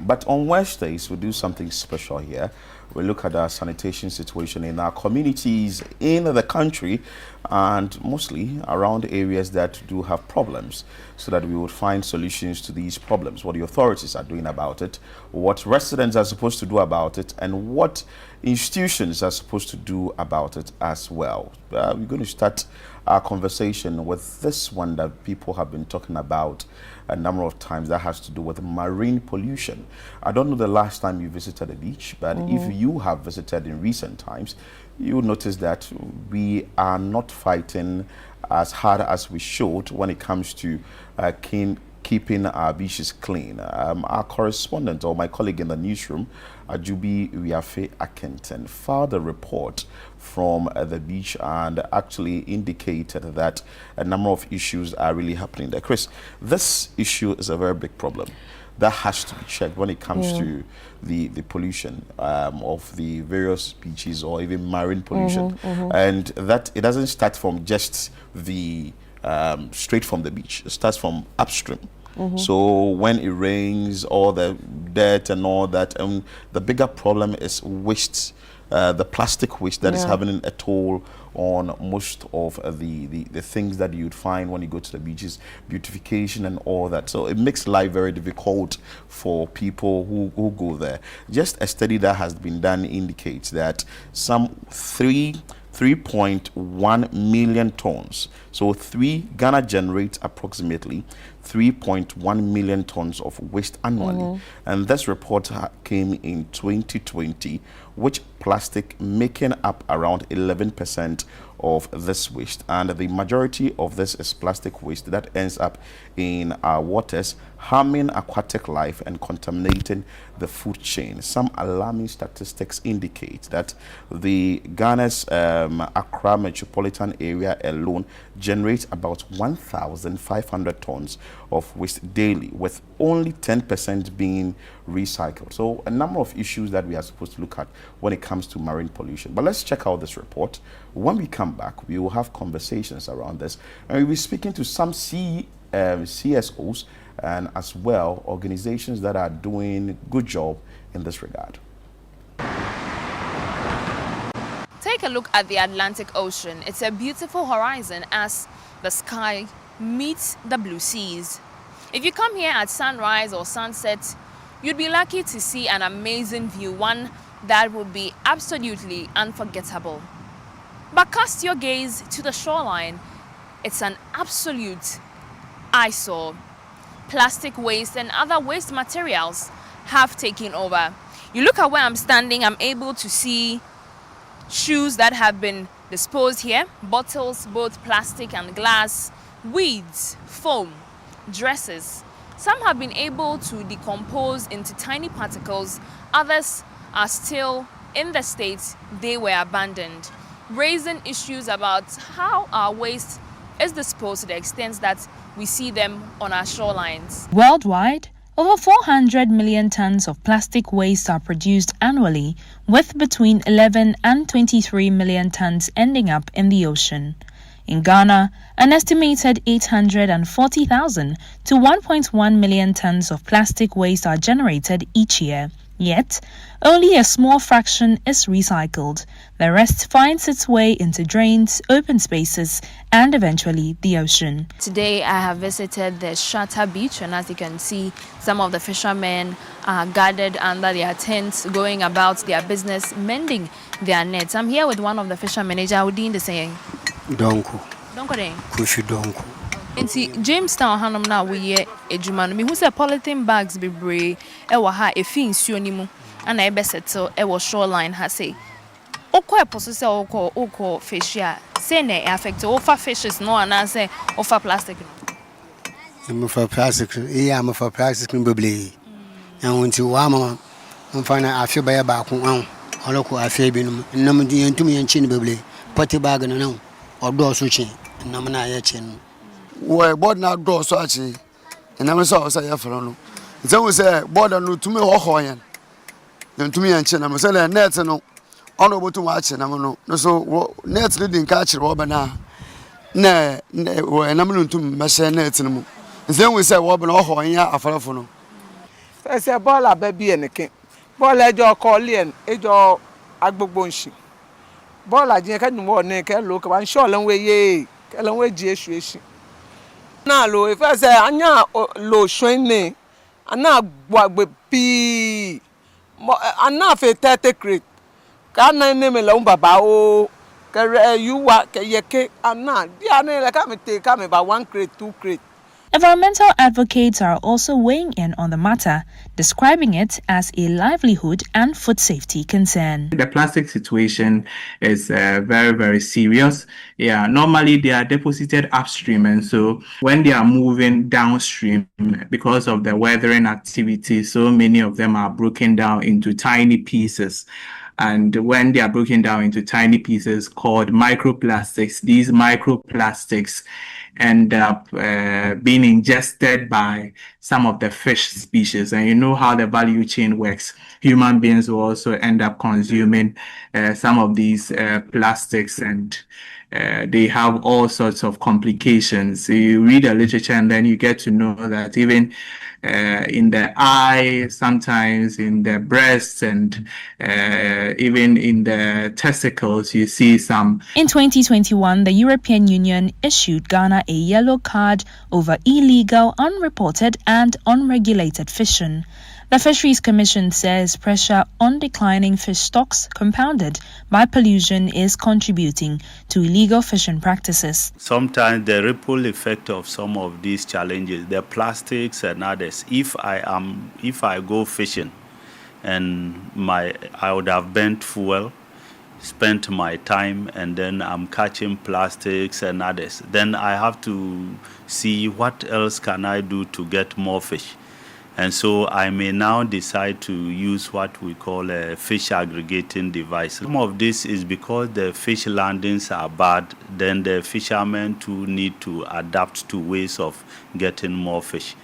But on Wednesdays, we do something special here. We look at our sanitation situation in our communities, in the country, and mostly around areas that do have problems, so that we would find solutions to these problems, what the authorities are doing about it, what residents are supposed to do about it, and what institutions are supposed to do about it as well. We're going to start our conversation with this one that people have been talking about a number of times, that has to do with marine pollution. I don't know the last time you visited a beach, but if you have visited in recent times, you will notice that we are not fighting as hard as we should when it comes to keeping our beaches clean. Our correspondent, or my colleague in the newsroom, Ajubi Wiafe Akenton, filed a report from the beach and actually indicated that a number of issues are really happening there. Chris, this issue is a very big problem that has to be checked when it comes to the pollution of the various beaches, or even marine pollution. And that it doesn't start from just the straight from the beach. It starts from upstream. So when it rains, all the dirt and all that, and the bigger problem is waste, the plastic waste that is having a toll on most of the things that you'd find when you go to the beaches, beautification and all that. So it makes life very difficult for people who go there. Just a study that has been done indicates that some 3.1 million tons. So Ghana generates approximately 3.1 million tons of waste annually. And this report came in 2020, which plastic making up around 11% of this waste. And the majority of this is plastic waste that ends up in our waters, harming aquatic life and contaminating the food chain. Some alarming statistics indicate that the Ghana's Accra metropolitan area alone generates about 1,500 tons of waste daily, with only 10% being recycled. So a number of issues that we are supposed to look at when it comes to marine pollution. But let's check out this report. When we come back, we will have conversations around this, and we'll be speaking to some CSOs and as well organizations that are doing good job in this regard. Take a look at the Atlantic Ocean. It's a beautiful horizon as the sky meets the blue seas. If you come here at sunrise or sunset, you'd be lucky to see an amazing view, one that would be absolutely unforgettable. But cast your gaze to the shoreline. It's an absolute eyesore. Plastic waste and other waste materials have taken over. You look at where I'm standing, I'm able to see shoes that have been disposed here, bottles, both plastic and glass, weeds, foam, dresses. Some have been able to decompose into tiny particles. Others are still in the state they were abandoned, raising issues about how our waste is disposed to the extent that we see them on our shorelines. Worldwide, over 400 million tons of plastic waste are produced annually, with between 11 and 23 million tons ending up in the ocean. In Ghana, an estimated 840,000 to 1.1 million tons of plastic waste are generated each year. Yet, only a small fraction is recycled. The rest finds its way into drains, open spaces, and eventually the ocean. Today, I have visited the Shatter Beach, and as you can see, some of the fishermen are gathered under their tents, going about their business, mending their nets. I'm here with one of the fishermen. How do you say? Donku. Donku de? Kushi donku. Nti Jamestown hanum na we ye edwuma no me hu say polythene bags bebre e wo ha efi nsuo ni mu ana e be settle e wo shoreline ha say okọ eposo say okọ fish a say na e affect ofa fishes no ana say ofa plastic no Me for plastic am for plastic no beble and wonti wa ma mfa na afi ba ya ba ko an oloko afi bi no nam di entum ye nchi no beble poty bag no no odo so chi nam na ye chi no we board na do so achi and I'm so say no so we say board no to me ho yan then to me and chin am say net no ono botu wa achi na no so net no din ka achi wo na we na me ntum me share net no mu then we say wo be no ho yan afarafo no I say ball a baby and a king. Ball a jaw collian, a jaw agbogbonshi. Ball a jink and more naked look one short and way ye, and way jessuation. Now, low, if I say Anya low shwene, and now what with pea, and now for 30 crate. Can I name a lumber bow? You work a yake and not. Yeah, I can't take come about 1 crate, 2 crate. Environmental advocates are also weighing in on the matter, describing it as a livelihood and food safety concern. The plastic situation is very, very serious. Yeah, normally they are deposited upstream, and so when they are moving downstream, because of the weathering activity, so many of them are broken down into tiny pieces. And when they are broken down into tiny pieces called microplastics, these microplastics end up being ingested by some of the fish species. And you know how the value chain works. Human beings will also end up consuming some of these plastics, and they have all sorts of complications. So you read the literature and then you get to know that even in the eye, sometimes in the breasts, and even in the testicles, you see some. In 2021, the European Union issued Ghana a yellow card over illegal, unreported and unregulated fishing. The Fisheries Commission says pressure on declining fish stocks compounded by pollution is contributing to illegal fishing practices. Sometimes the ripple effect of some of these challenges, the plastics and others, if I go fishing and I would have burnt fuel, spent my time, and then I'm catching plastics and others, then I have to see what else can I do to get more fish. And so I may now decide to use what we call a fish aggregating device. Some of this is because the fish landings are bad, then the fishermen too need to adapt to ways of getting more fish.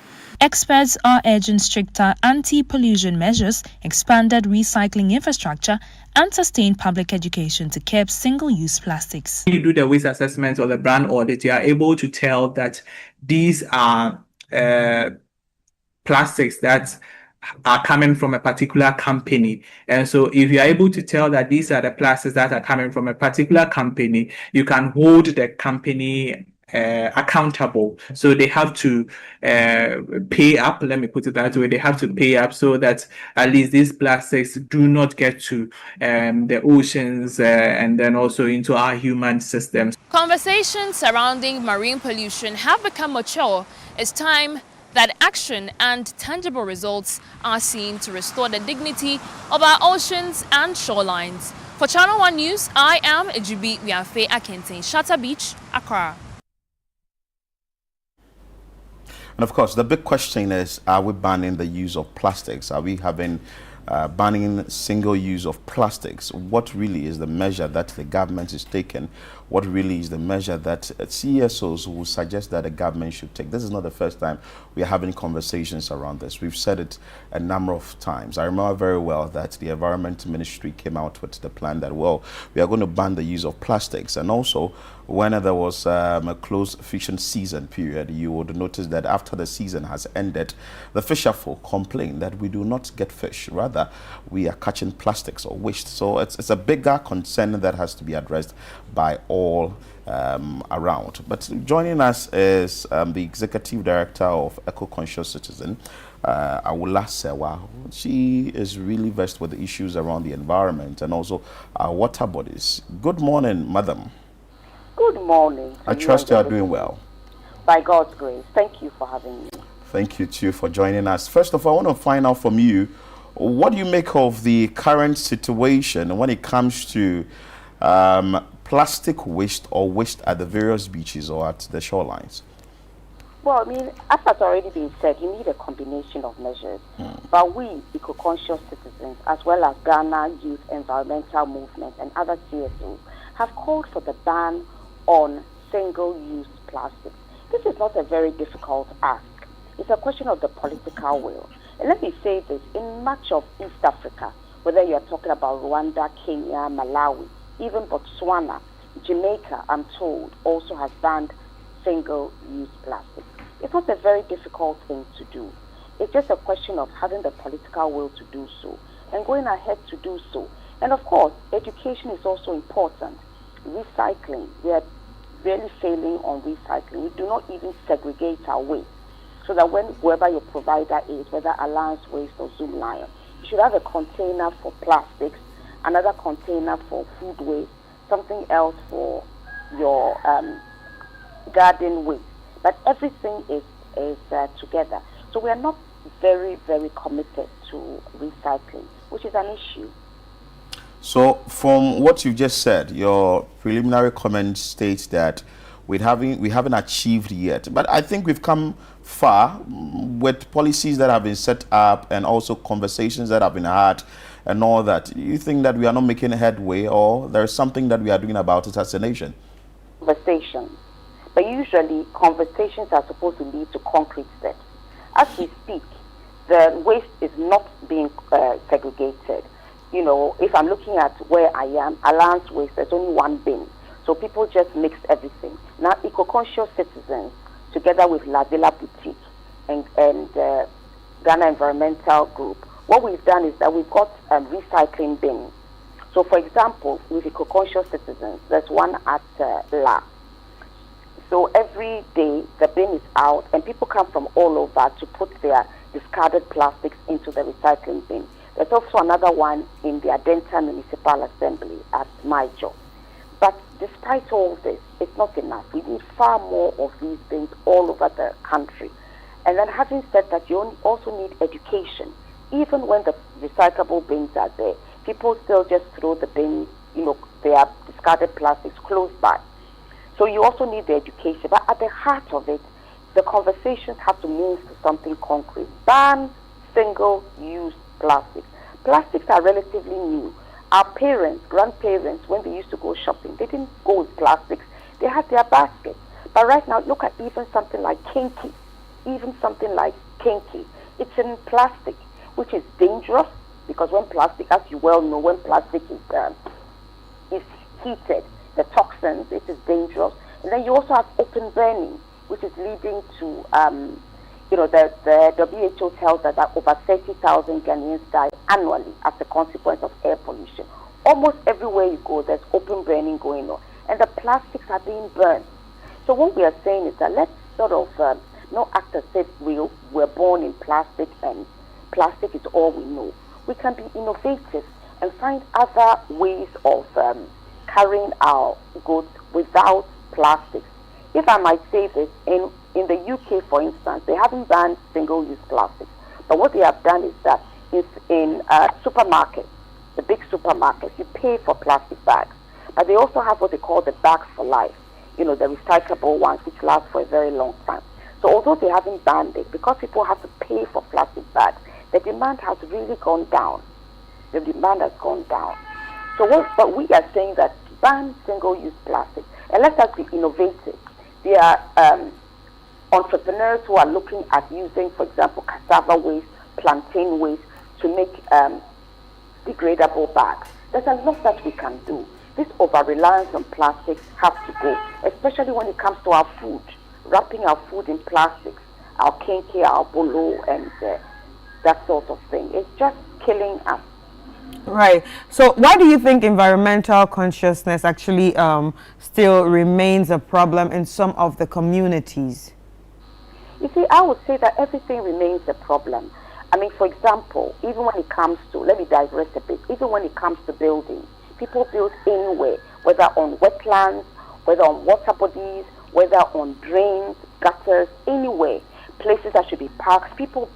Experts are urging stricter anti-pollution measures, expanded recycling infrastructure, and sustained public education to curb single-use plastics. When you do the waste assessment or the brand audit, you are able to tell that these are plastics that are coming from a particular company. And so if you're able to tell that these are the plastics that are coming from a particular company, you can hold the company accountable. So they have to pay up, let me put it that way, they have to pay up so that at least these plastics do not get to the oceans and then also into our human systems. Conversations surrounding marine pollution have become mature. It's time that action and tangible results are seen to restore the dignity of our oceans and shorelines. For Channel One News, I am Ejubi Wiafe Akintin, Shatter Beach, Accra. And of course, the big question is, are we banning the use of plastics? Are we having banning single use of plastics? What really is the measure that the government is taking? What really is the measure that CSOs will suggest that the government should take? This is not the first time we are having conversations around this. We've said it a number of times. I remember very well that the Environment Ministry came out with the plan that, well, we are going to ban the use of plastics. And also, when there was a closed fishing season period, you would notice that after the season has ended, the fisherfolk complain that we do not get fish. Rather, we are catching plastics or waste. So it's a bigger concern that has to be addressed by all around. But joining us is the Executive Director of Eco-Conscious Citizen, Awula Serwah. She is really versed with the issues around the environment and also our water bodies. Good morning, madam. Good morning. I trust you are doing well. By God's grace. Thank you for having me. Thank you too for joining us. First of all, I want to find out from you, what do you make of the current situation when it comes to plastic waste or waste at the various beaches or at the shorelines? Well, I mean, as has already been said, you need a combination of measures. But we, eco-conscious citizens, as well as Ghana Youth Environmental Movement and other CSOs, have called for the ban on single-use plastics. This is not a very difficult ask. It's a question of the political will. And let me say this, in much of East Africa, whether you're talking about Rwanda, Kenya, Malawi, even Botswana, Jamaica, I'm told, also has banned single-use plastics. It's not a very difficult thing to do. It's just a question of having the political will to do so and going ahead to do so. And of course, education is also important. Recycling, we are really failing on recycling. We do not even segregate our waste. So that whoever your provider is, whether Alliance Waste or Zoom Lion, you should have a container for plastics, another container for food waste, something else for your garden waste. But everything is together. So we are not very, very committed to recycling, which is an issue. So from what you've just said, your preliminary comment states that we haven't achieved yet. But I think we've come far with policies that have been set up and also conversations that have been had and all that. You think that we are not making headway, or there's something that we are doing about it as a nation? Conversations. But usually conversations are supposed to lead to concrete steps. As we speak, the waste is not being segregated. You know, if I'm looking at where I am, Alliance Waste, there's only one bin. So people just mix everything. Now, eco-conscious citizens, together with La Villa Boutique and Ghana Environmental Group, what we've done is that we've got recycling bins. So, for example, with eco-conscious citizens, there's one at La. So every day, the bin is out, and people come from all over to put their discarded plastics into the recycling bin. There's also another one in the Adenta Municipal Assembly at Maijo. But despite all this, it's not enough. We need far more of these things all over the country. And then having said that, you also need education. Even when the recyclable bins are there, people still just throw the bins, their discarded plastics close by. So you also need the education. But at the heart of it, the conversations have to move to something concrete. Ban single-use plastics. Plastics are relatively new. Our parents, grandparents, when they used to go shopping, they didn't go with plastics. They had their baskets. But right now, look at even something like kinky. It's in plastic, which is dangerous, because when plastic, as you well know, when plastic is heated, the toxins, it is dangerous. And then you also have open burning, which is leading to, the WHO tells us that over 30,000 Ghanaians die annually as a consequence of air pollution. Almost everywhere you go, there's open burning going on. And the plastics are being burned. So what we are saying is that let's sort of not act as if we're born in plastic and plastic is all we know. We can be innovative and find other ways of carrying our goods without plastics. If I might say this, in the UK, for instance, they haven't banned single-use plastics. But what they have done is that in supermarkets, the big supermarkets, you pay for plastic bags. But they also have what they call the bags for life, the recyclable ones, which last for a very long time. So although they haven't banned it, because people have to pay for plastic bags, the demand has really gone down. The demand has gone down. But we are saying that ban single-use plastic, and let us be innovative. There are entrepreneurs who are looking at using, for example, cassava waste, plantain waste to make degradable bags. There's a lot that we can do. This over-reliance on plastics has to go, especially when it comes to our food, wrapping our food in plastics, our kenke, our bolo, and that sort of thing. It's just killing us. Right. So why do you think environmental consciousness actually still remains a problem in some of the communities? You see, I would say that everything remains a problem. I mean, for example, even when it comes to, let me digress a bit, even when it comes to building, people build anywhere, whether on wetlands, whether on water bodies, whether on drains, gutters, anywhere, places that should be parks, people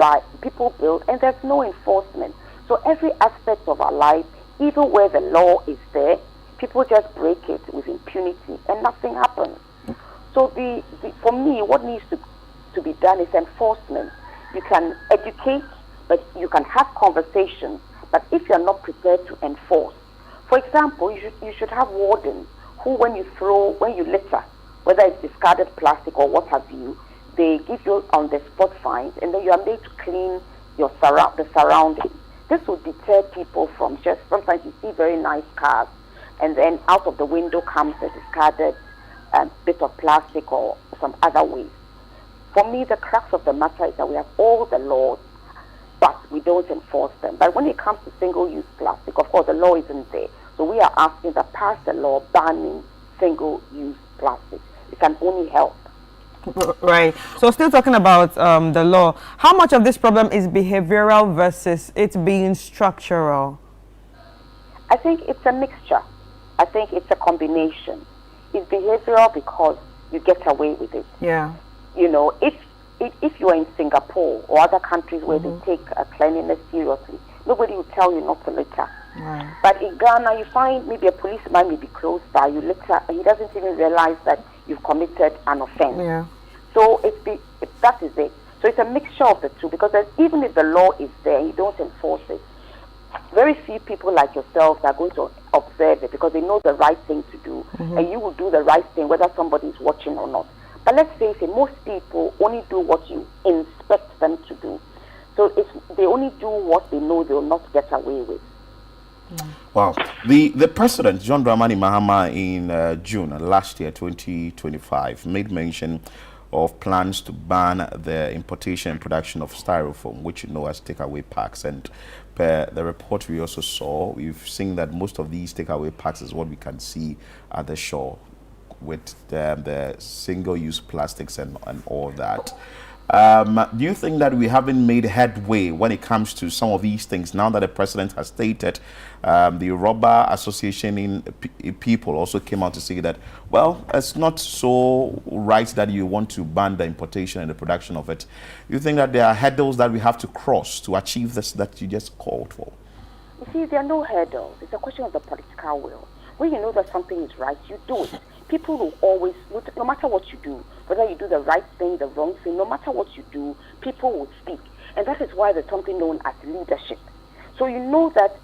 build, and there's no enforcement. So every aspect of our life, even where the law is there, people just break it with impunity and nothing happens. So for me, what needs to be done is enforcement. You can educate, but you can have conversations, but if you're not prepared to enforce, for example, you should have wardens who, when you litter, whether it's discarded plastic or what have you, they give you on the spot fines, and then you are made to clean the surroundings. This will deter people from sometimes you see very nice cars, and then out of the window comes a discarded bit of plastic or some other waste. For me, the crux of the matter is that we have all the laws but we don't enforce them. But when it comes to single-use plastic, of course, the law isn't there. So we are asking to pass a law banning single-use plastic. It can only help. Right. So still talking about the law, how much of this problem is behavioral versus it being structural? I think it's a mixture. I think it's a combination. It's behavioral because you get away with it. Yeah. You know, if you are in Singapore or other countries where they take cleanliness seriously, nobody will tell you not to litter. Right. But in Ghana, you find maybe a policeman may be close by, you litter, and he doesn't even realize that you've committed an offense. Yeah. So that is it. So it's a mixture of the two, because even if the law is there, you don't enforce it. Very few people like yourselves are going to observe it because they know the right thing to do, and you will do the right thing whether somebody is watching or not. But let's face it, most people only do what you inspect them to do. So they only do what they know they will not get away with. Wow. The president, John Dramani Mahama, in June last year, 2025, made mention of plans to ban the importation and production of styrofoam, which you know as takeaway packs. And per the report we also saw, we've seen that most of these takeaway packs is what we can see at the shore with the single-use plastics and all that. Do you think that we haven't made headway when it comes to some of these things now that the president has stated? The Rubber Association in people also came out to say that, well, it's not so right that you want to ban the importation and the production of it. Do you think that there are hurdles that we have to cross to achieve this that you just called for? You see, there are no hurdles. It's a question of the political will. When you know that something is right, you do it. People will always, no matter what you do, whether you do the right thing, the wrong thing, no matter what you do, people will speak. And that is why there's something known as leadership. So you know that,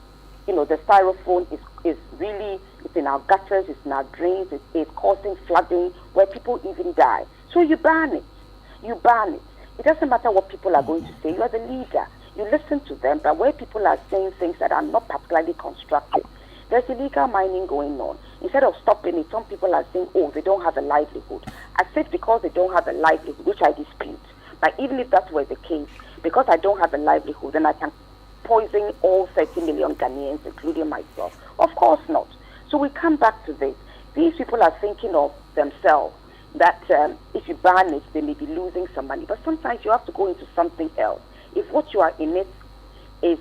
you know, the styrofoam is really, it's in our gutters, it's in our drains, it's causing flooding where people even die. So you ban it. You ban it. It doesn't matter what people are going to say. You are the leader. You listen to them, but where people are saying things that are not particularly constructive, there's illegal mining going on. Instead of stopping it, some people are saying, oh, they don't have a livelihood. As if because they don't have a livelihood, which I dispute. But even if that were the case, because I don't have a livelihood, then I can poison all 30 million Ghanaians, including myself. Of course not. So we come back to this. These people are thinking of themselves, that if you ban it, they may be losing some money. But sometimes you have to go into something else. If what you are in it is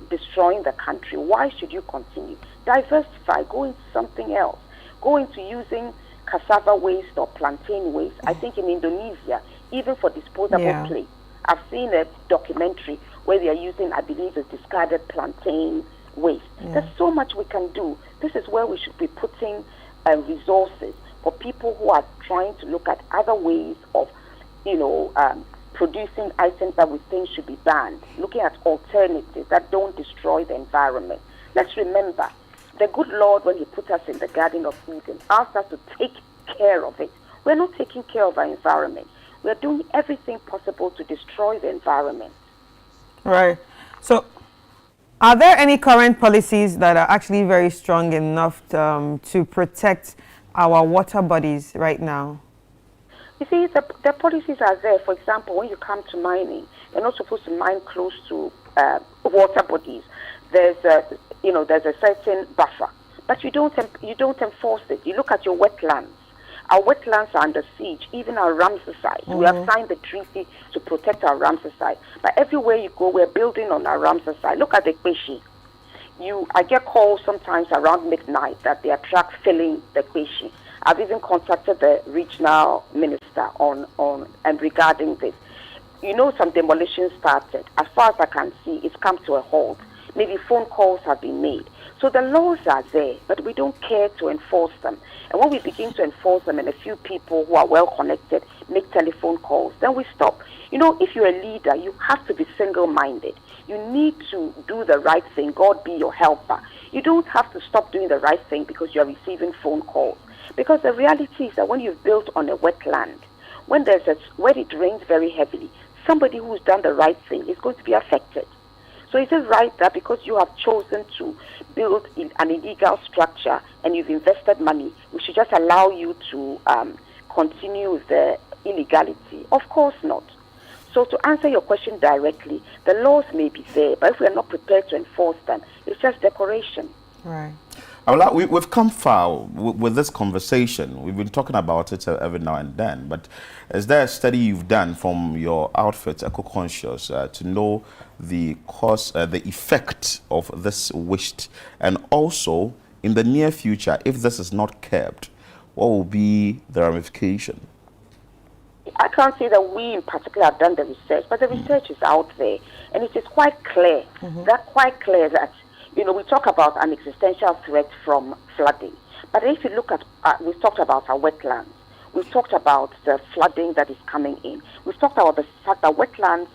destroying the country, why should you continue? Diversify, go into something else. Go into using cassava waste or plantain waste. I think in Indonesia, even for disposable plates, I've seen a documentary where they are using, I believe, it's discarded plantain waste. There's so much we can do. This is where we should be putting resources for people who are trying to look at other ways of, you know, producing items that we think should be banned, looking at alternatives that don't destroy the environment. Let's remember, the good Lord, when he put us in the Garden of Eden, asked us to take care of it. We're not taking care of our environment. We're doing everything possible to destroy the environment. Right. So, are there any current policies that are actually very strong enough to protect our water bodies right now? You see, the policies are there. For example, when you come to mining, you're not supposed to mine close to water bodies. There's a certain buffer, but you don't enforce it. You look at your wetlands. Our wetlands are under siege. Even our Ramsar site. We have signed the treaty to protect our Ramsar site. But everywhere you go, we're building on our Ramsar site. Look at the Kweshi. I get calls sometimes around midnight that there are trucks filling the Kweshi. I've even contacted the regional minister and regarding this. You know, some demolition started. As far as I can see, it's come to a halt. Maybe phone calls have been made. So the laws are there, but we don't care to enforce them. And when we begin to enforce them and a few people who are well connected make telephone calls, then we stop. You know, if you're a leader, you have to be single-minded. You need to do the right thing. God be your helper. You don't have to stop doing the right thing because you're receiving phone calls. Because the reality is that when you've built on a wetland, when it rains very heavily, somebody who's done the right thing is going to be affected. So is it right that because you have chosen to build an illegal structure and you've invested money, we should just allow you to continue with the illegality? Of course not. So to answer your question directly, the laws may be there, but if we are not prepared to enforce them, it's just decoration. Right. We've come far with this conversation. We've been talking about it every now and then, but is there a study you've done from your outfit, Eco-Conscious, to know the cause, the effect of this waste, and also in the near future, if this is not kept, what will be the ramification? I can't say that we in particular have done the research, but the research is out there, and it is quite clear. That's quite clear that, you know, we talk about an existential threat from flooding. But if you look at, we've talked about our wetlands. We've talked about the flooding that is coming in. We've talked about the fact that wetlands,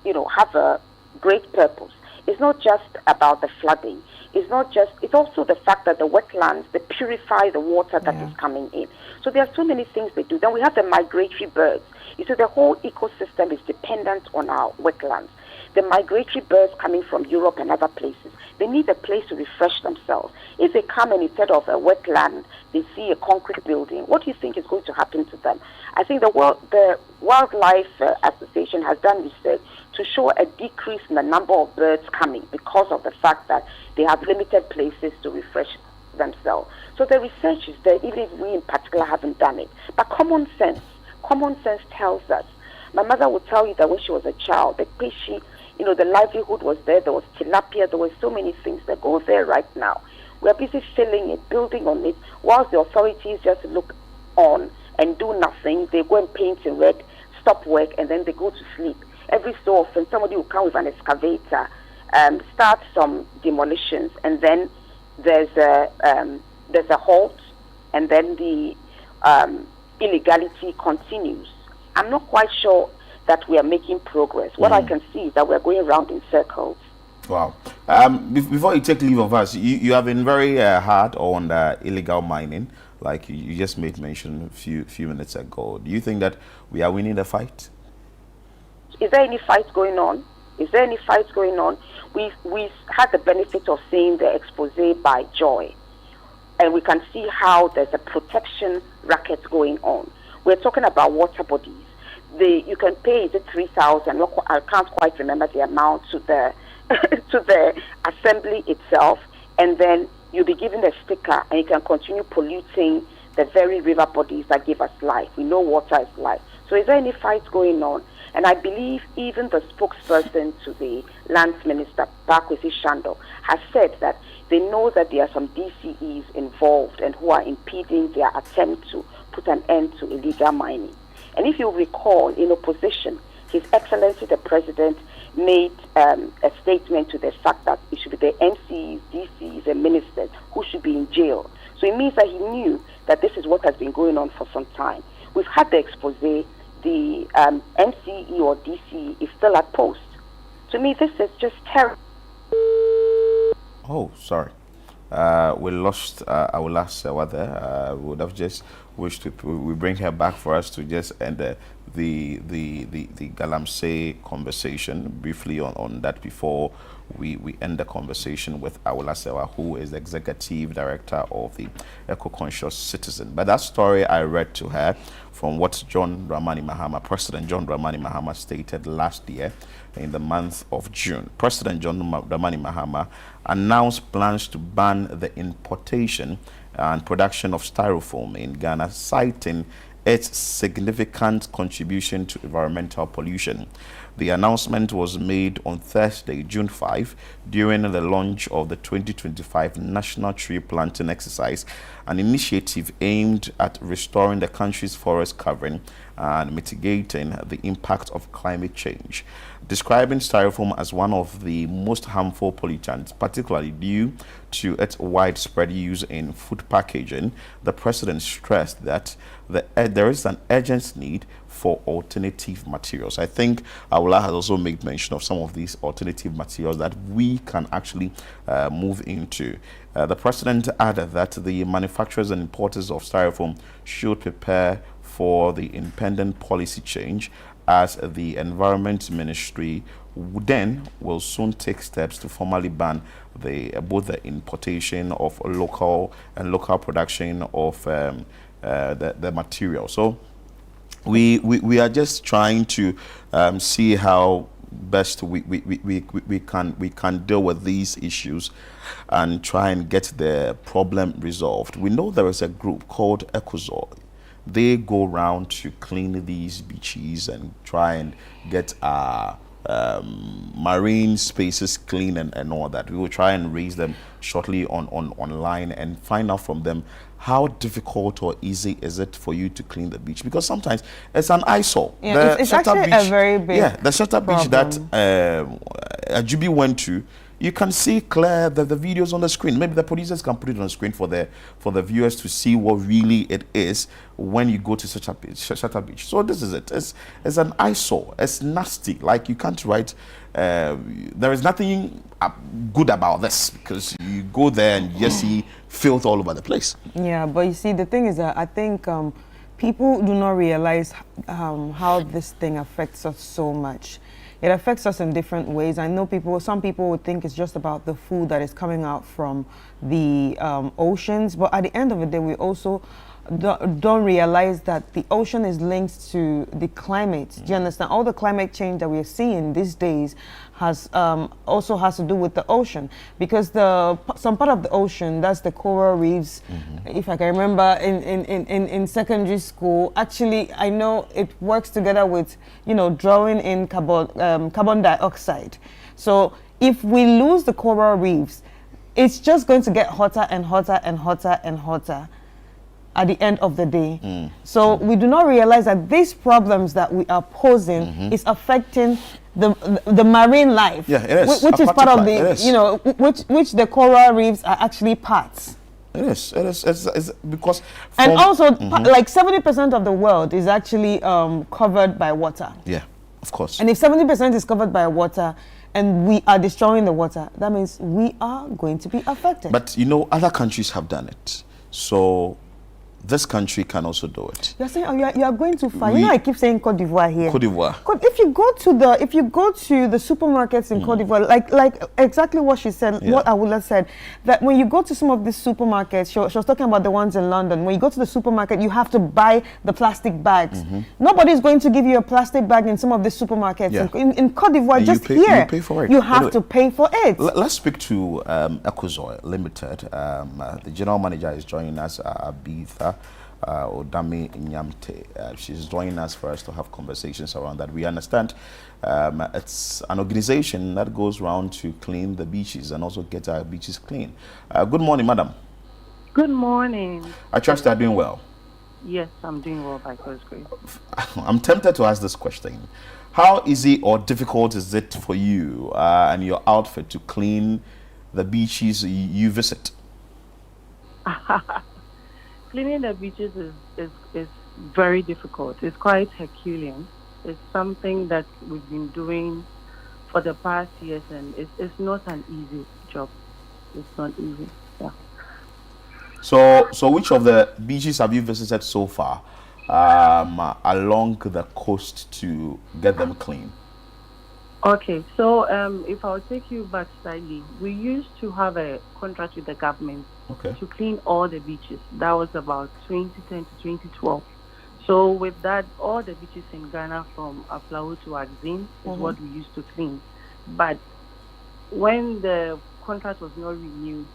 you know, have a great purpose. It's not just about the flooding. It's not just, it's also the fact that the wetlands, they purify the water that is coming in. So there are so many things they do. Then we have the migratory birds. You see, the whole ecosystem is dependent on our wetlands. The migratory birds coming from Europe and other places, they need a place to refresh themselves. If they come and instead of a wetland, they see a concrete building, what do you think is going to happen to them? I think the Wildlife Association has done research to show a decrease in the number of birds coming because of the fact that they have limited places to refresh themselves. So the research is there, even if we in particular haven't done it. But common sense tells us. My mother would tell you that when she was a child, the fishy, you know, the livelihood was there was tilapia, there were so many things that go there right now. We are busy filling it, building on it, whilst the authorities just look on and do nothing. They go and paint in red, stop work, and then they go to sleep. Every so often, somebody will come with an excavator, start some demolitions, and then there's a halt, and then the illegality continues. I'm not quite sure that we are making progress. What I can see is that we're going around in circles. Wow. Before you take leave of us, you have been very hard on illegal mining, like you just made mention a few minutes ago. Do you think that we are winning the fight? Is there any fight going on? We've had the benefit of seeing the expose by Joy, and we can see how there's a protection racket going on. We're talking about water bodies. You can pay, is it 3,000? I can't quite remember the amount to the to the assembly itself, and then you'll be given a sticker, and you can continue polluting the very river bodies that give us life. We know water is life. So is there any fight going on? And I believe even the spokesperson to the lands minister, Bakwesi Shando, has said that they know that there are some DCEs involved and who are impeding their attempt to put an end to illegal mining. And if you recall, in opposition, His Excellency the President made a statement to the fact that it should be the MCs, DCs, and ministers who should be in jail. So it means that he knew that this is what has been going on for some time. We've had the expose. The MCE or DCE is still at post. To me, this is just terrible. Oh, sorry. We lost Awula Serwah there. We would have just wished we bring her back for us to just end the Galamsey conversation briefly on that before we end the conversation with Awula Serwah, who is the executive director of the Eco-Conscious Citizen. But that story I read to her from what President John Dramani Mahama stated last year in the month of June. President John Dramani Mahama announced plans to ban the importation and production of styrofoam in Ghana, citing its significant contribution to environmental pollution. The announcement was made on Thursday, June 5, during the launch of the 2025 National Tree Planting Exercise, an initiative aimed at restoring the country's forest covering and mitigating the impact of climate change. Describing styrofoam as one of the most harmful pollutants, particularly due to its widespread use in food packaging, the president stressed that there is an urgent need for alternative materials. I think Awula has also made mention of some of these alternative materials that we can actually move into. The president added that the manufacturers and importers of styrofoam should prepare for the impending policy change, as the Environment Ministry then will soon take steps to formally ban both the importation of local production of the material. So we are just trying to see how best we can deal with these issues and try and get the problem resolved. We know there is a group called Ecozoil. They go around to clean these beaches and try and get marine spaces clean and all that. We will try and raise them shortly online and find out from them how difficult or easy is it for you to clean the beach, because sometimes it's an eyesore. Yeah, it's actually beach, a very big the Shatter Beach that problem. Ajubi went to. You can see clear the videos on the screen. Maybe the producers can put it on the screen for the viewers to see what really it is when you go to Shatter Beach. So this is it. It's an eyesore. It's nasty. Like, you can't write. There is nothing good about this, because you go there and you just see filth all over the place. Yeah, but you see, the thing is that I think people do not realize how this thing affects us so much. It affects us in different ways. I know some people would think it's just about the food that is coming out from the oceans, but at the end of the day, we also don't realize that the ocean is linked to the climate. Do you understand? All the climate change that we are seeing these days also has to do with the ocean, because some part of the ocean, that's the coral reefs. If I can remember in secondary school, actually I know it works together with, you know, drawing in carbon dioxide. So if we lose the coral reefs, it's just going to get hotter and hotter and hotter and hotter at the end of the day. So we do not realize that these problems that we are posing is affecting the marine life, yeah, it is. which is part of the, you know, which the coral reefs are actually parts. It is. It's because and also like 70% of the world is actually covered by water. Yeah, of course. And if 70% is covered by water and we are destroying the water, that means we are going to be affected. But you know, other countries have done it, so this country can also do it. You're saying, oh, you are going too far. You know, I keep saying Cote d'Ivoire here. Cote d'Ivoire. If you go to the supermarkets in Cote d'Ivoire, like exactly what she said, what Awula said, that when you go to some of these supermarkets, she was talking about the ones in London. When you go to the supermarket, you have to buy the plastic bags. Nobody's going to give you a plastic bag in some of the supermarkets. Yeah. In Cote d'Ivoire, And just you here, pay for it. you have to pay for it. Let's speak to Ecozoil Limited. The general manager is joining us, Abitha Odami Nyamte. She's joining us for us to have conversations around that. We understand it's an organization that goes around to clean the beaches and also get our beaches clean. Good morning, madam. Good morning. I trust you are doing well. Yes, I'm doing well by God's grace. I'm tempted to ask this question. How easy or difficult is it for you and your outfit to clean the beaches you visit? Cleaning the beaches is very difficult. It's quite Herculean. It's something that we've been doing for the past years, and it's not an easy job. It's not easy. Yeah. So which of the beaches have you visited so far along the coast to get them clean? Okay, so if I'll take you back slightly, we used to have a contract with the government to clean all the beaches. That was about 2010 to 2012. So with that, all the beaches in Ghana from Aflao to Axin is what we used to clean. But when the contract was not renewed,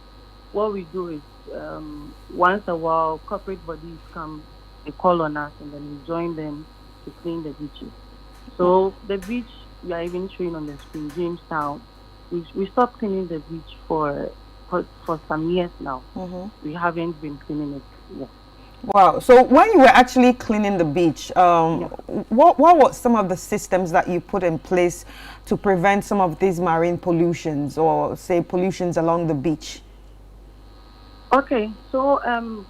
what we do is once a while, corporate bodies come, they call on us, and then we join them to clean the beaches. So the beach, we are even showing on the screen, Jamestown. We stopped cleaning the beach for some years now. We haven't been cleaning it yet. Wow. So when you were actually cleaning the beach, what were some of the systems that you put in place to prevent some of these marine pollutions, or say pollutions along the beach? Okay, so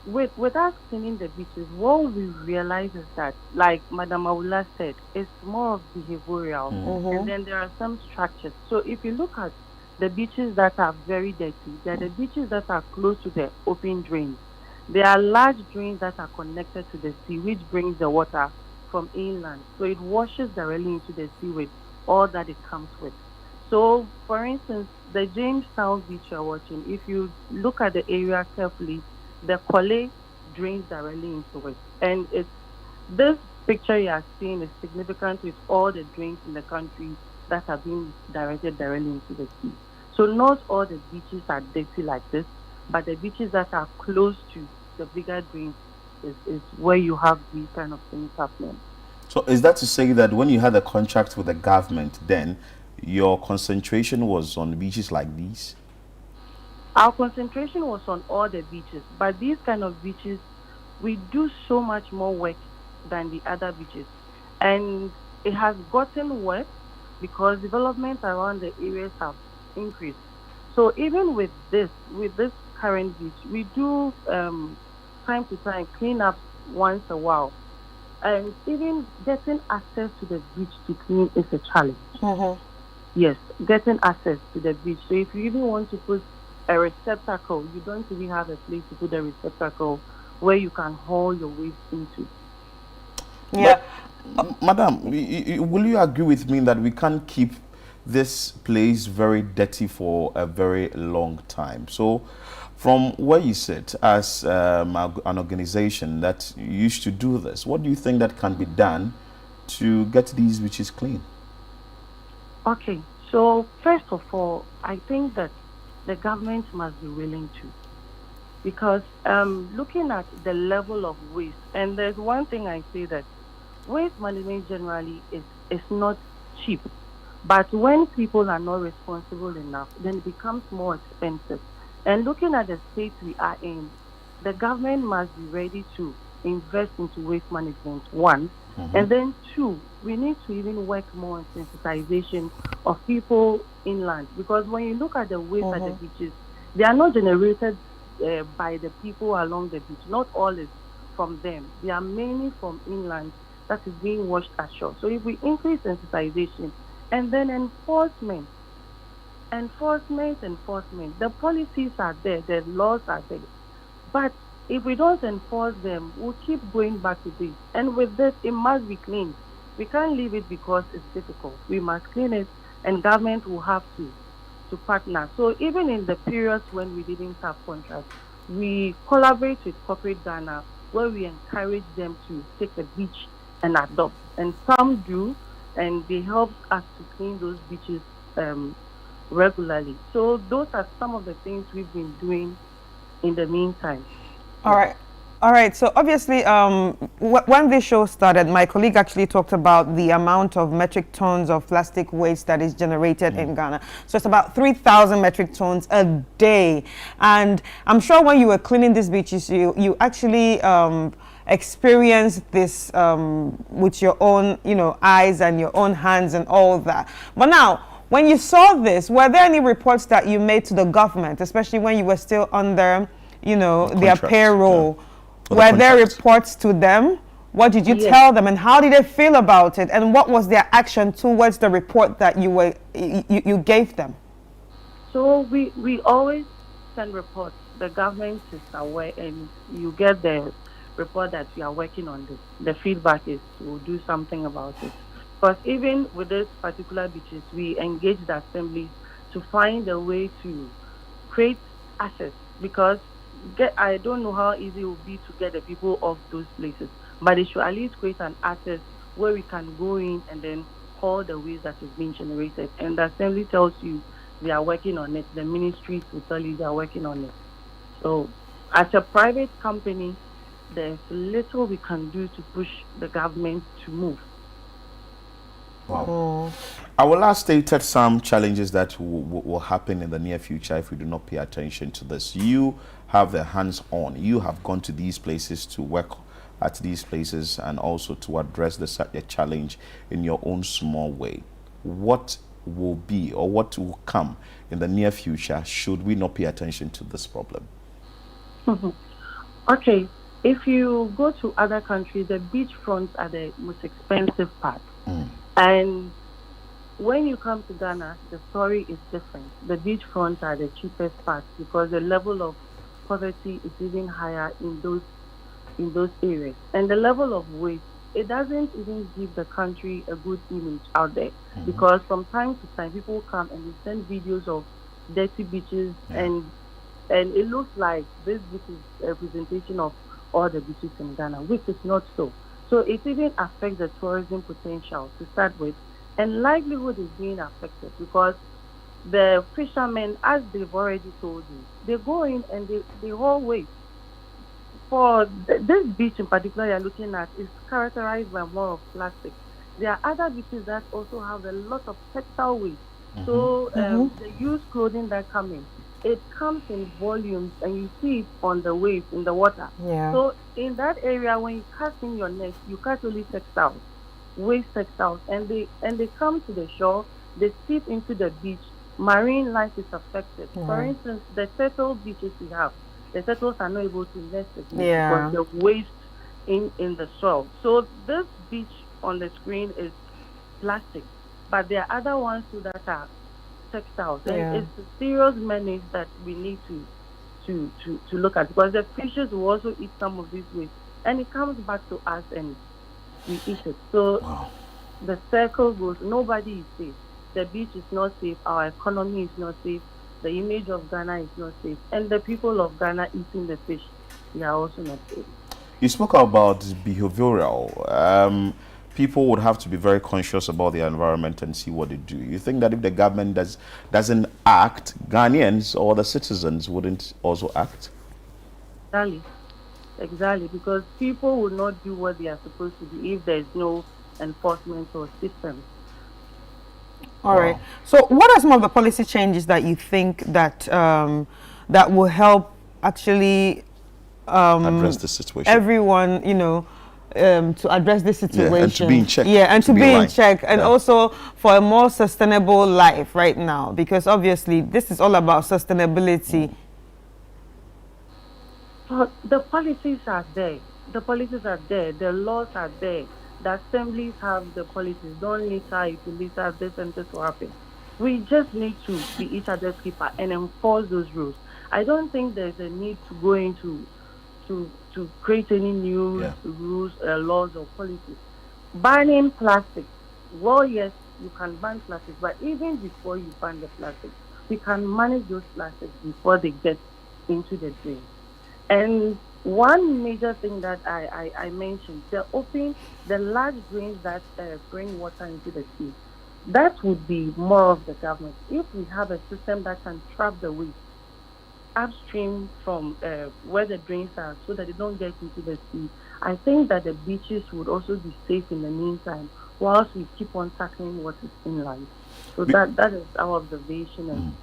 with us cleaning the beaches, what we realize is that, like Madam Awula said, it's more of behavioral, and then there are some structures. So if you look at the beaches that are very dirty, they are the beaches that are close to the open drains. There are large drains that are connected to the sea, which brings the water from inland. So it washes directly into the sea with all that it comes with. So, for instance, the Jamestown beach you're watching, if you look at the area carefully, the Kole drains directly into it. And it's This picture you are seeing is significant with all the drains in the country that have been directed directly into the sea. So not all the beaches are dirty like this, but the beaches that are close to the bigger drains is where you have these kind of things happening. So is that to say that when you had a contract with the government, then your concentration was on beaches like these? Our concentration was on all the beaches, but these kind of beaches, we do so much more work than the other beaches. And it has gotten worse because development around the areas have increased. So even with this current beach, we do time to time clean up once a while. And even getting access to the beach to clean is a challenge. Mm-hmm. Yes, getting access to the beach. So if you even want to put a receptacle, you don't really have a place to put a receptacle where you can haul your waste into. Yeah. Madam, will you agree with me that we can't keep this place very dirty for a very long time? So from where you sit as an organization that used to do this, what do you think that can be done to get these beaches clean? Okay, so first of all, I think that the government must be willing to. Because looking at the level of waste, and there's one thing I say that waste management generally is not cheap. But when people are not responsible enough, then it becomes more expensive. And looking at the state we are in, the government must be ready to invest into waste management, one. Mm-hmm. And then two, we need to even work more on sensitization of people inland. Because when you look at the waste at the beaches, they are not generated by the people along the beach. Not all is from them. They are mainly from inland that is being washed ashore. So if we increase sensitization and then enforcement, the policies are there, the laws are there. But if we don't enforce them, we'll keep going back to this. And with this, it must be cleaned. We can't leave it because it's difficult. We must clean it, and government will have to partner. So even in the periods when we didn't have contracts, we collaborate with Corporate Ghana, where we encourage them to take the beach and adopt. And some do, and they help us to clean those beaches regularly. So those are some of the things we've been doing in the meantime. All right. So obviously, when this show started, my colleague actually talked about the amount of metric tons of plastic waste that is generated in Ghana. So it's about 3,000 metric tons a day. And I'm sure when you were cleaning these beaches, you actually experienced this with your own, eyes and your own hands and all that. But now, when you saw this, were there any reports that you made to the government, especially when you were still under, their payroll? Yeah. Were there reports to them? What did you tell them, and how did they feel about it? And what was their action towards the report that you gave them? So we always send reports. The government is aware, and you get the report that we are working on this. The feedback is we'll do something about it. Because even with this particular beaches, we engage the assemblies to find a way to create access, because I don't know how easy it will be to get the people off those places, but they should at least create an access where we can go in and then haul the waste that is being generated. And the assembly tells you they are working on it. The ministries will tell you they are working on it. So as a private company, there's little we can do to push the government to move. Wow. Awula stated some challenges that will happen in the near future if we do not pay attention to this. You have the hands-on. You have gone to these places to work at these places and also to address the challenge in your own small way. What will be or what will come in the near future should we not pay attention to this problem? Okay. If you go to other countries, the beach fronts are the most expensive part. And when you come to Ghana, the story is different. The beach fronts are the cheapest part because the level of poverty is even higher in those areas. And the level of waste, it doesn't even give the country a good image out there. Because from time to time, people come and they send videos of dirty beaches, and it looks like this beach is a representation of all the beaches in Ghana, which is not so. So it even affects the tourism potential to start with, and livelihood is being affected because the fishermen, as they've already told you, they go in and they haul waste. For this beach in particular you're looking at is characterized by more of plastic. There are other beaches that also have a lot of textile waste. So the used clothing that come in, it comes in volumes and you see it on the waves in the water. Yeah. So in that area, when you cast in your net, you catch only textiles, waste textiles, and they come to the shore, they seep into the beach. Marine life is affected. For instance, the turtle beaches we have, the turtles are not able to nest again because the waste in the soil. So this beach on the screen is plastic, but there are other ones too that are textiles. And it's a serious menace that we need to look at, because the fishes will also eat some of this waste and it comes back to us and we eat it. So the circle goes, nobody is safe. The beach is not safe, our economy is not safe, the image of Ghana is not safe, and the people of Ghana eating the fish, they are also not safe. You spoke about behavioral. People would have to be very conscious about the environment and see what they do. You think that if the government doesn't act, Ghanaians or the citizens wouldn't also act? Exactly, because people will not do what they are supposed to do if there is no enforcement or system. All right. So what are some of the policy changes that you think that that will help actually address the situation? Everyone, to address this situation. Yeah, and to be in check. Yeah, and to be in check. And also for a more sustainable life right now, because obviously this is all about sustainability. The policies are there. The policies are there. The laws are there. The assemblies have the policies. Don't litter if you litter, this and this will happen. We just need to be each other's keeper and enforce those rules. I don't think there's a need to go into to create any new rules, laws or policies. Banning plastic. Well, yes, you can ban plastic, but even before you ban the plastic, we can manage those plastics before they get into the drain. And one major thing that I mentioned, the large drains that bring water into the sea, that would be more of the government. If we have a system that can trap the waste upstream from where the drains are so that they don't get into the sea, I think that the beaches would also be safe in the meantime whilst we keep on tackling what is inland. So that is our observation. And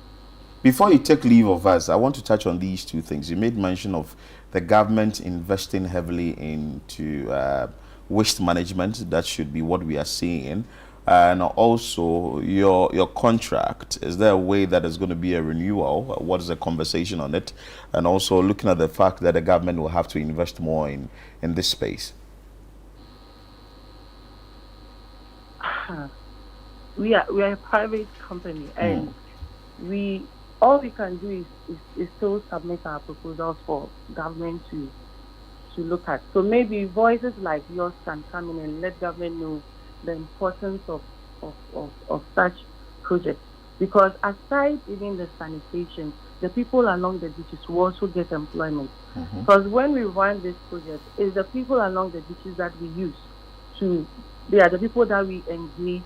before you take leave of us, I want to touch on these two things. You made mention of the government investing heavily into waste management. That should be what we are seeing. And also your contract. Is there a way that is going to be a renewal? What is the conversation on it? And also looking at the fact that the government will have to invest more in this space. We are a private company, and all we can do is still submit our proposals for government to look at. So maybe voices like yours can come in and let government know the importance of such projects. Because aside even the sanitation, the people along the beaches will also get employment. Because when we run this project, it's the people along the beaches that we use they are the people that we engage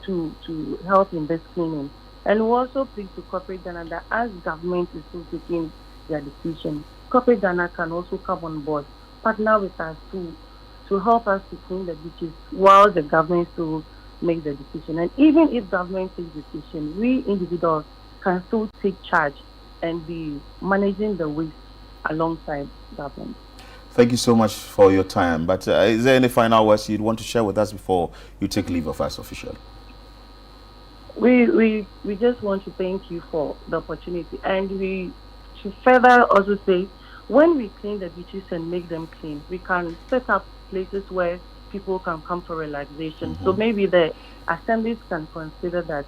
to help in this cleaning. And we also plead to corporate Ghana that as government is still taking their decision, corporate Ghana can also come on board, partner with us to help us to clean the beaches while the government still makes the decision. And even if government takes decision, we individuals can still take charge and be managing the waste alongside government. Thank you so much for your time. But is there any final words you'd want to share with us before you take leave of us officially? We just want to thank you for the opportunity, and we to further also say, when we clean the beaches and make them clean, we can set up places where people can come for relaxation. So maybe the assemblies can consider that,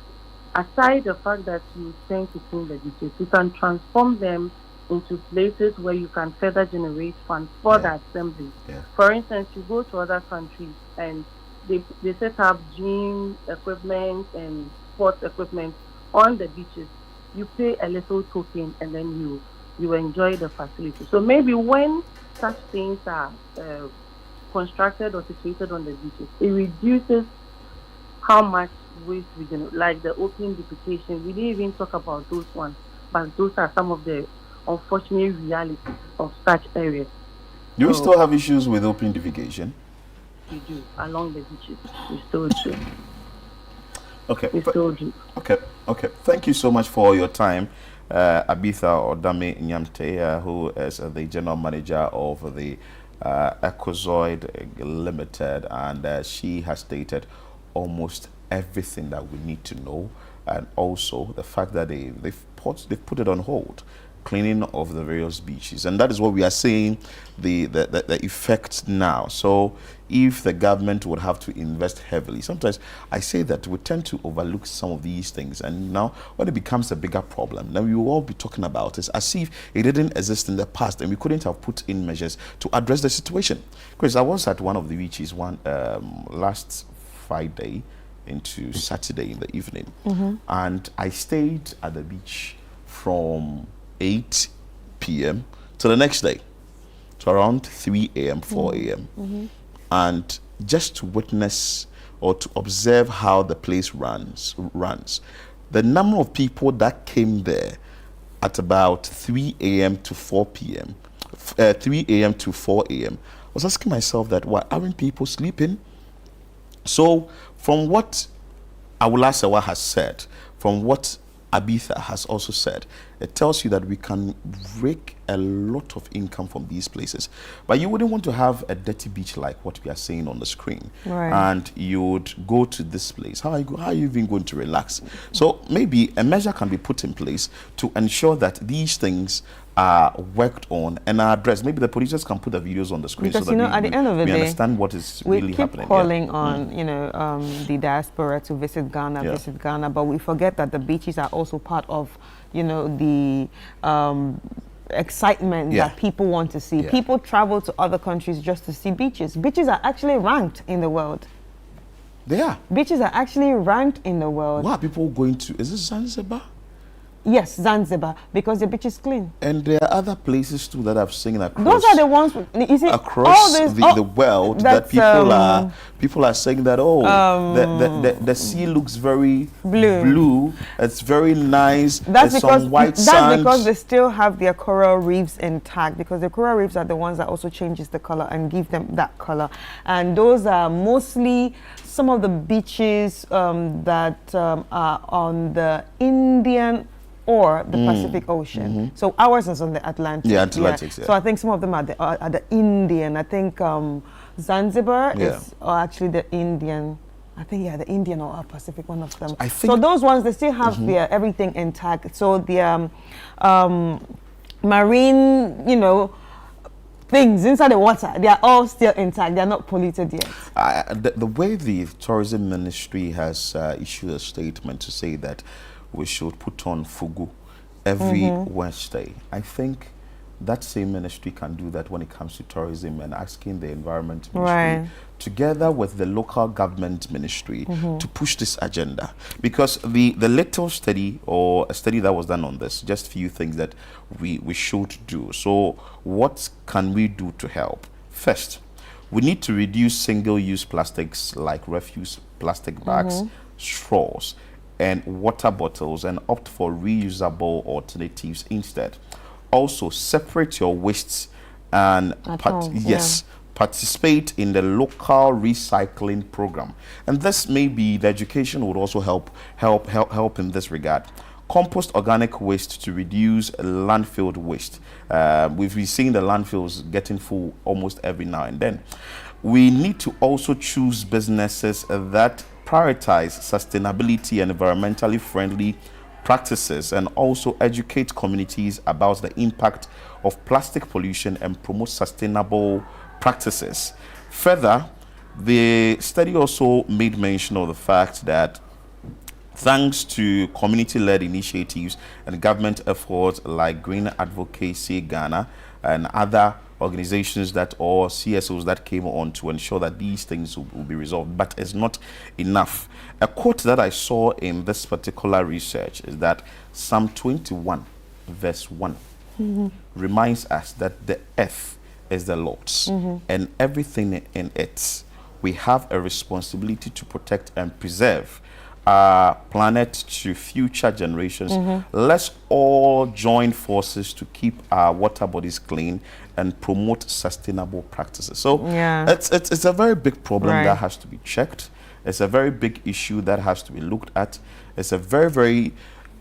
aside the fact that you tend to clean the beaches, you can transform them into places where you can further generate funds for the assembly. For instance, you go to other countries and they set up gym equipment and sports equipment on the beaches. You pay a little token and then you enjoy the facility. So maybe when such things are constructed or situated on the beaches, it reduces how much waste we generate, like the open defecation. We didn't even talk about those ones, but those are some of the unfortunate realities of such areas. Do we still have issues with open defecation? We do, along the beaches. We still do. Okay. We still do. Okay. Thank you so much for your time, Abitha Odame Nyamte, who is the general manager of the Ecozoil Limited, and she has stated almost everything that we need to know, and also the fact that they've put it on hold, cleaning of the various beaches, and that is what we are seeing the effect now. So if the government would have to invest heavily, sometimes I say that we tend to overlook some of these things, and now when it becomes a bigger problem, then we will all be talking about it as if it didn't exist in the past and we couldn't have put in measures to address the situation. Because I was at one of the beaches last Friday into Saturday in the evening, and I stayed at the beach from 8 p.m. to the next day, to around 3 a.m., 4 a.m. And just to witness or to observe how the place runs. The number of people that came there at about 3 a.m. to 4 p.m., 3 a.m. to 4 a.m., I was asking myself that, why aren't people sleeping? So from what Awula Serwah has said, from what Abitha has also said, it tells you that we can rake a lot of income from these places. But you wouldn't want to have a dirty beach like what we are seeing on the screen. Right. And you would go to this place. How are you even going to relax? So maybe a measure can be put in place to ensure that these things are worked on and are addressed. Maybe the producers can put the videos on the screen, because so that at the end of the we day, understand what is really happening. We keep calling on the diaspora to visit Ghana, but we forget that the beaches are also part of the excitement that people want to see. People travel to other countries just to see beaches. Beaches are actually ranked in the world. They are. Beaches are actually ranked in the world. Why are people going to? Is this Zanzibar? Yes, Zanzibar, because the beach is clean. And there are other places too that I've seen across. Those are the ones, you see, across the world that people are saying that the sea looks very blue. It's very nice. That's because some white sand. Because they still have their coral reefs intact, because the coral reefs are the ones that also changes the color and give them that color. And those are mostly some of the beaches that are on the Indian or the Pacific Ocean. So ours is on the Atlantic. Yeah, Atlantic. Yeah. So I think some of them are the Indian. I think Zanzibar is actually the Indian. I think the Indian or Pacific, one of them. I think so those ones, they still have their everything intact. So the marine, things inside the water, they are all still intact. They are not polluted yet. The way the tourism ministry has issued a statement to say that we should put on fugu every Wednesday, I think that same ministry can do that when it comes to tourism, and asking the environment ministry together with the local government ministry to push this agenda. Because the little study or a study that was done on this, just few things that we should do. So what can we do to help? First, we need to reduce single-use plastics like refuse plastic bags, straws, and water bottles, and opt for reusable alternatives instead. Also, separate your wastes and participate in the local recycling program. And this maybe the education would also help in this regard. Compost organic waste to reduce landfill waste. We've been seeing the landfills getting full almost every now and then. We need to also choose businesses that prioritize sustainability and environmentally friendly practices, and also educate communities about the impact of plastic pollution and promote sustainable practices. Further, the study also made mention of the fact that thanks to community-led initiatives and government efforts like Green Advocacy Ghana and other organizations or CSOs that came on to ensure that these things will be resolved, but it's not enough. A quote that I saw in this particular research is that Psalm 21 verse 1 reminds us that the earth is the Lord's, and everything in it. We have a responsibility to protect and preserve our planet to future generations. Let's all join forces to keep our water bodies clean and promote sustainable practices. So it's a very big problem that has to be checked. It's a very big issue that has to be looked at. It's a very, very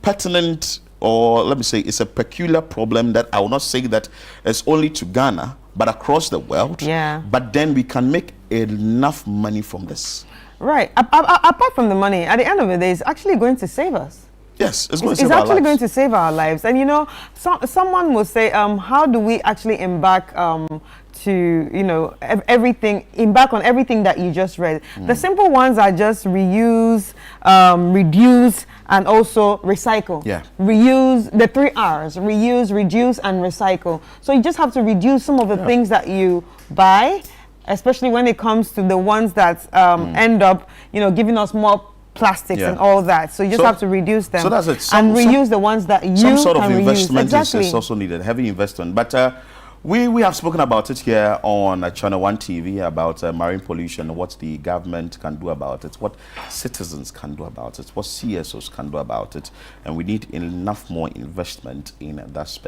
pertinent, or let me say, it's a peculiar problem that I will not say that it's only to Ghana, but across the world. But then we can make enough money from this. Right. Apart from the money, at the end of the day, it's actually going to save us. Yes, it's going to save our lives. It's actually going to save our lives. And you know, someone will say, how do we actually embark to, you know, embark on everything that you just read? The simple ones are just reuse, reduce, and also recycle. Reuse, the 3 R's: reuse, reduce, and recycle. So you just have to reduce some of the things that you buy, especially when it comes to the ones that end up, you know, giving us more plastics and all that. So you just have to reduce them. So that's it. And reuse the ones that you some sort of can investment reuse. is also needed, heavy investment. But we have spoken about it here on ChannelOne TV about marine pollution, what the government can do about it, what citizens can do about it, what CSOs can do about it, and we need enough more investment in that space.